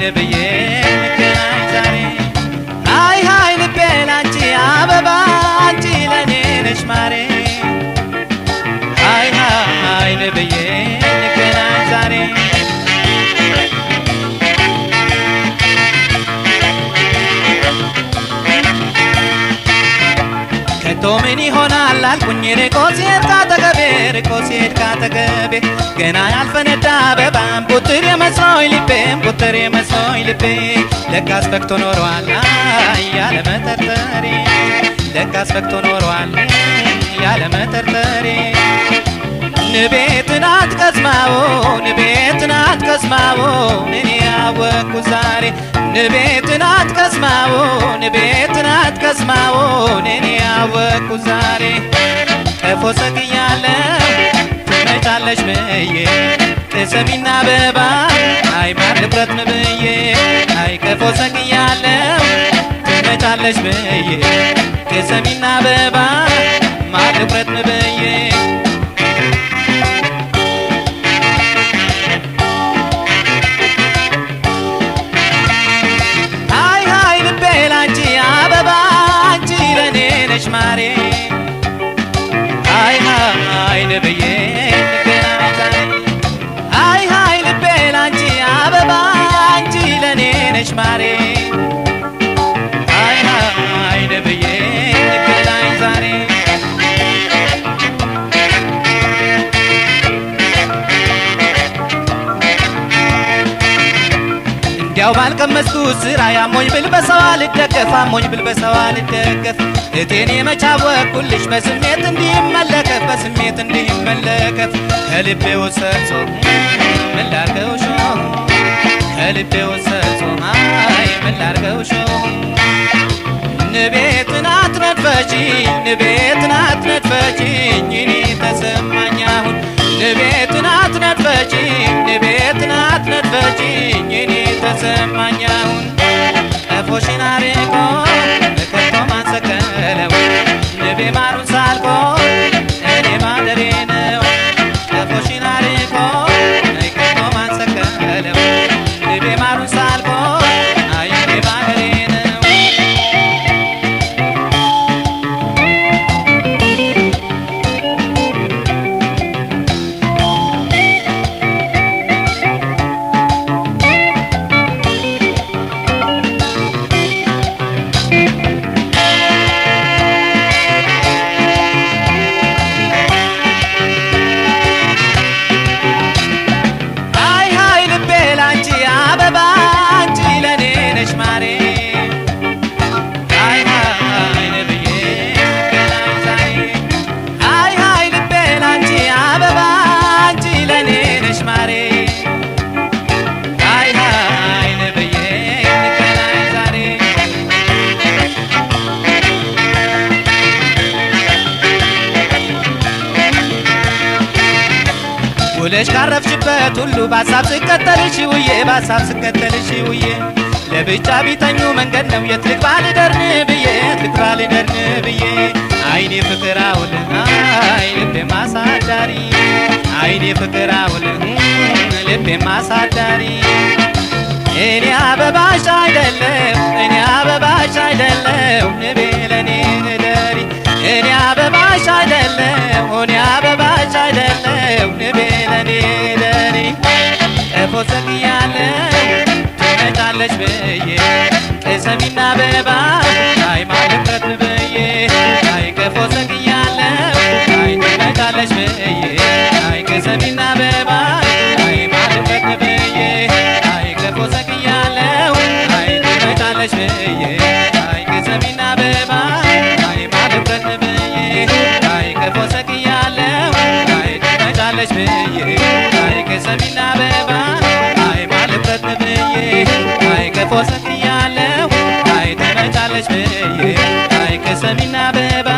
ነብዬ ንገናኝ ዛሬ ሃይ ሃይ ልቤ ላንቺ አበባ አንቺ ለኔ ነሽ ማሬ ሃይ ሃይ ነብዬ ንገናኝ ዛሬ ምን ይሆናል አልኩኝ ርቆ ሲሄድ ካጠገቤ ገና ያልፈነዳ አበባም ቁጥር የመስሎኝ ልቤ ለካስ ፈክቶ ኖሯል ያለ መጠርጠሬ ለካስ ፈክቶ ኖሯል ያለ መጠርጠሬ ንቤትን አትቀስማው እኔ ያወቅኩ ዛሬ ንቤትን አትቀስማው እኔ ያወቅኩ ዛሬ ቀፎ ሰቅያለሁ ትመጫለሽ ብዬ ቅሰሚና አበባ አይ ማር ልቁረጥ ብዬ አይ ቀፎ ሰቅያለሁ ትመጫለሽ ብዬ ቅሰሚና አበባ ማር ልቁረጥ ብዬ ማሬ ሃይ ሃይ ነብዬ ንገናኝ ዛሬ ሃይ ሃይ ልቤ ላንቺ አበባ አንቺ ለኔ ነሽ ማሬ ሃይ ሃይ ነብዬ ንገናኝ ዛሬ እንዲያው ባልቀመስኩት ስራ ያሞኝ ብል በሰው አልደገፍ እቴኔ መቻወቅኩልሽ በስሜት እንዲመለከፍ ከልቤ ወሰሶ ምን ላርገው ሾህ ከልቤ ወሰሶ አይ ምን ላርገው ሾህ ንቤትን አትነድፈጂኝ እኔ ተሰማኝ አሁን ንቤትን አትነድፈጂኝ እኔ ተሰማኝ አሁን ቀፎሽን አርቆ ከቶ ማንሰቀለው ንቤ ማሩን ሳልቆ እኔ ማደሬ ነው ቀፎሽን አርቆ ከቶ ማንሰቀለው ንቤ ማሩን ሳልቆ አይ እኔ ማደሬ ነው ውለሽ ካረፍሽበት ሁሉ ባሳብ ስከተልሽ ውዬ ለብቻ ቢተኙ መንገድ ነው የት ልግባ ልደርን ብዬ አይኔ ፍቅር አውል አይ ልቤ ማሳዳሪ አይኔ ፍቅር አውል ልቤ ማሳዳሪ እኔ አበባሽ አይደለም ንቤ ለኔ እደሪ እኔ አበባሽ አይደለም ንቤ ለኔ እደሪ ቀፎ ሰቅያለሁ ትመጫለሽ ብዬ ቅሰሚና አበባ አይ ማልቀት ብዬ አይ ቀፎ ሰቅያለሁ አይ ትመጫለሽ ብዬ አይ ቅሰሚና አበባ አይ ማልቀት ብዬ አይ ቀፎ ሰቅያለሁ አይ ትመጫለሽ ብዬ አይ ቅሰሚና አበባ አይ ማልቀት ብዬ አይ ቀፎ ሰቅያለሁ አይ ትመጫለሽ ብዬ አይ ቅሰሚና አበባ አይ ማልቀት ብዬ አይ ቀፎ ሰቅያለሁ አይ ትመጫለሽ ብዬ አይ ቅሰሚና አበባ